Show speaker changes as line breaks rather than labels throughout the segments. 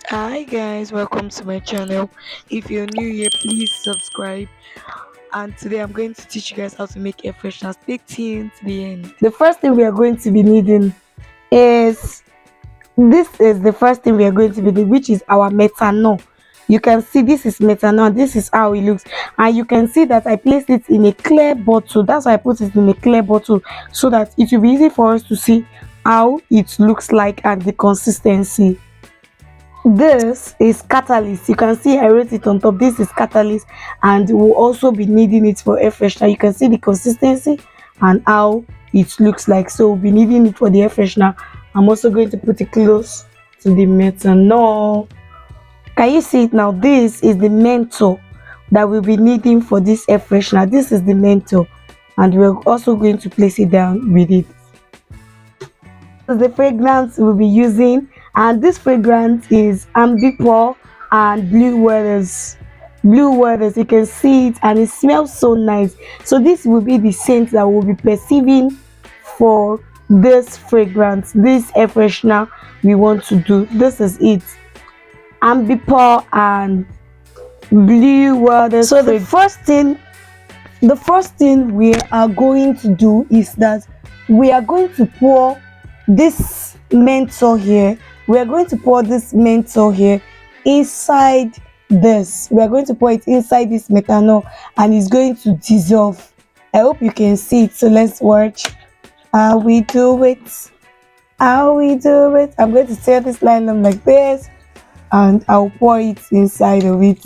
Hi guys, welcome to my channel. If you're new here, please subscribe. And today I'm going to teach you guys how to make air freshener. Stay tuned to the end. The first thing we are going to be needing is the first thing we are going to be needing, which is our methanol. You can see this is methanol. This is how it looks, and you can see that I placed it in a clear bottle. That's why I put it in a clear bottle so that it will be easy for us to see how it looks like and the consistency. This is catalyst. You can see I wrote it on top. This is catalyst, and we'll also be needing it for air freshener. You can see the consistency and how it looks like. So we'll be needing it for the air freshener. I'm also going to put it close to the methanol. Can you see it now? This is the menthol that we'll be needing for this air freshener. This is the menthol, and we're also going to place it down with it. This is the fragrance we'll be using, and this fragrance is ambipur and blue waters. You can see it and it smells so nice. So this will be the scent that we'll be perceiving for this fragrance, this air freshener we want to do. This is it, ambipur and blue waters. So the first thing we are going to do is that we are going to pour this menthol here. We are going to pour this menthol here inside this. We are going to pour it inside this methanol, and it's going to dissolve. I hope you can see it. So let's watch how we do it. I'm going to tear this line up like this, and I'll pour it inside of it.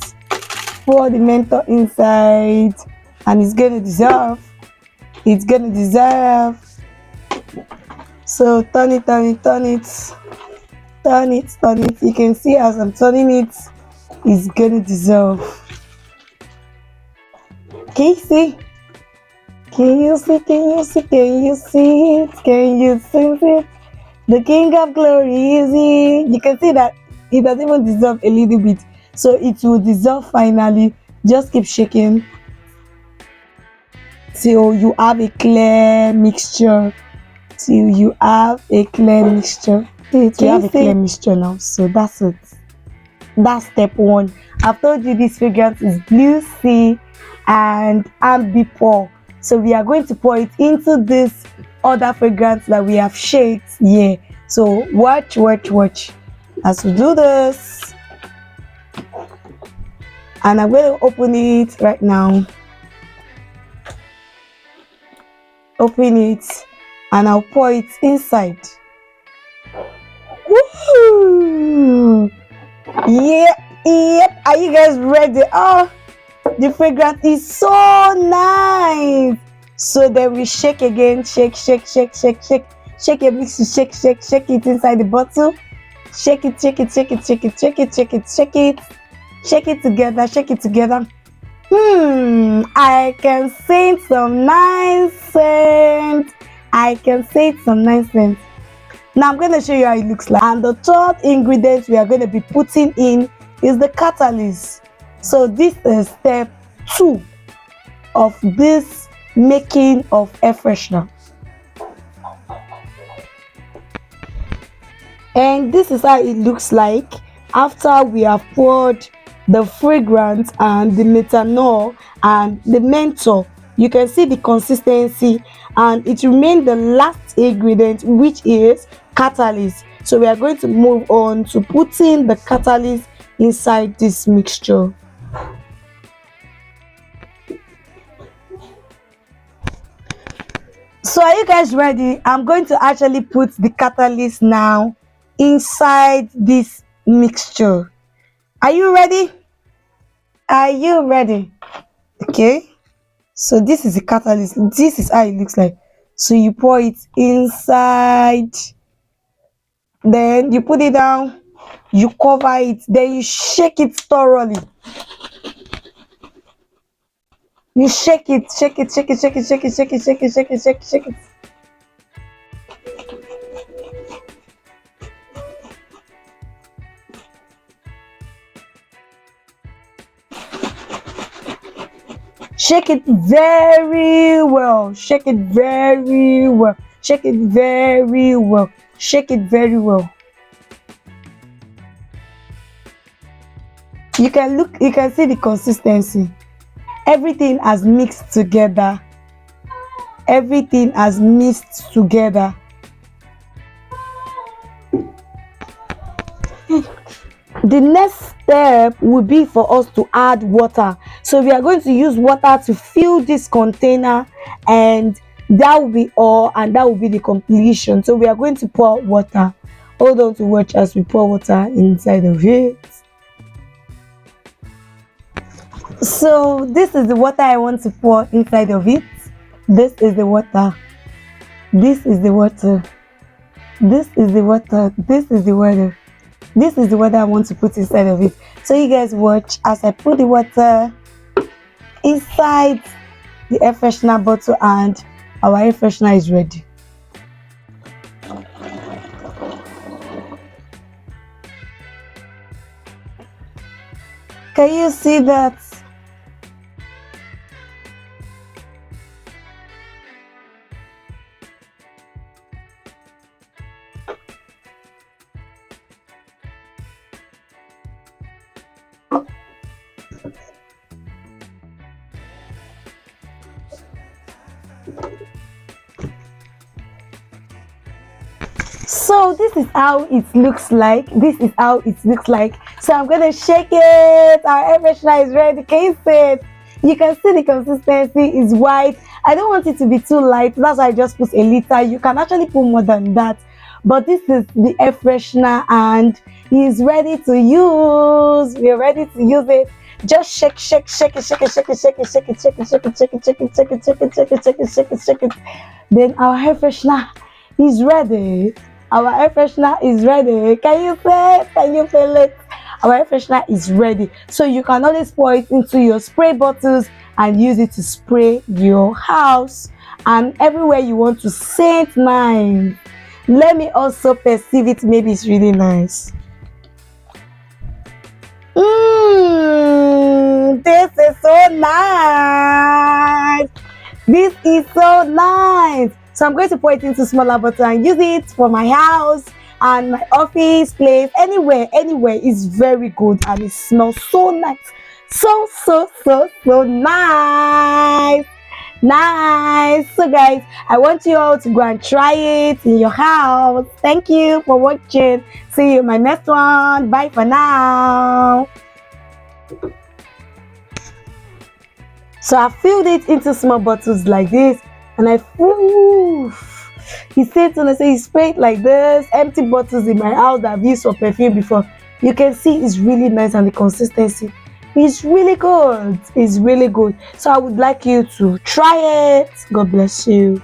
Pour the menthol inside, and it's going to dissolve. So turn it. You can see as I'm turning it, it's gonna dissolve. Can you see? Can you see it? Can you sense it? The King of Glory is here. You can see that it has even dissolved a little bit. So it will dissolve finally. Just keep shaking till you have a clear mixture. You have a clear mixture now. So that's it. That's step one. I've told you this fragrance is blue sea and ambipur. So we are going to pour it into this other fragrance that we have shaked here. So watch as we do this. And I'm going to open it right now. Open it, and I'll pour it inside. Woo! Yep. Are you guys ready? Oh, the fragrance is so nice. So then we shake again. Shake your mix to shake it inside the bottle. Shake it together. I can say some nice scent. Now I'm going to show you how it looks like. And the third ingredient we are going to be putting in is the catalyst. So this is step 2 of this making of air freshener. And this is how it looks like after we have poured the fragrance and the methanol and the menthol. You can see the consistency, and it remains the last ingredient, which is catalyst. So we are going to move on to putting the catalyst inside this mixture. So are you guys ready? I'm going to actually put the catalyst now inside this mixture. Are you ready? Okay. So this is the catalyst. This is how it looks like. So you pour it inside, then you put it down, you cover it, then you shake it thoroughly. You shake it. Shake it very well. You can see the consistency. Everything has mixed together. Everything has mixed together. The next step will be for us to add water. So we are going to use water to fill this container, and that will be all, and that will be the completion. So we are going to pour water. Hold on to watch as we pour water inside of it. So this is the water I want to pour inside of it. This is the water. This is the water. This is the water. This is the water. This is the water I want to put inside of it. So you guys watch as I put the water inside the air freshener bottle, and our air freshener is ready. Can you see that? So this is how it looks like. So I'm gonna shake it. Our air freshener is ready. Can you see it? You can see the consistency is white. I don't want it to be too light. That's why I just put a liter. You can actually put more than that. But this is the air freshener, and it's ready to use. We're ready to use it. Just shake it, shake it, shake it, shake it, shake it, shake it, shake it, shake it, shake it, shake it, shake it, shake it, shake it, shake it, shake it, shake it. Then our air freshener is ready. Our air freshener is ready. Can you feel it? Can you feel it? Our air freshener is ready. So you can always pour it into your spray bottles and use it to spray your house and everywhere you want to scent nice. Let me also perceive it. Maybe it's really nice. This is so nice. This is so nice. So I'm going to pour it into smaller bottle and use it for my house and my office place. Anywhere. It's very good and it smells so nice. So nice. So guys, I want you all to go and try it in your house. Thank you for watching. See you in my next one. Bye for now. So I filled it into small bottles like this, and he said when I say he sprayed like this, empty bottles in my house that I've used for perfume before. You can see it's really nice and the consistency is really good. It's really good. So I would like you to try it. God bless you.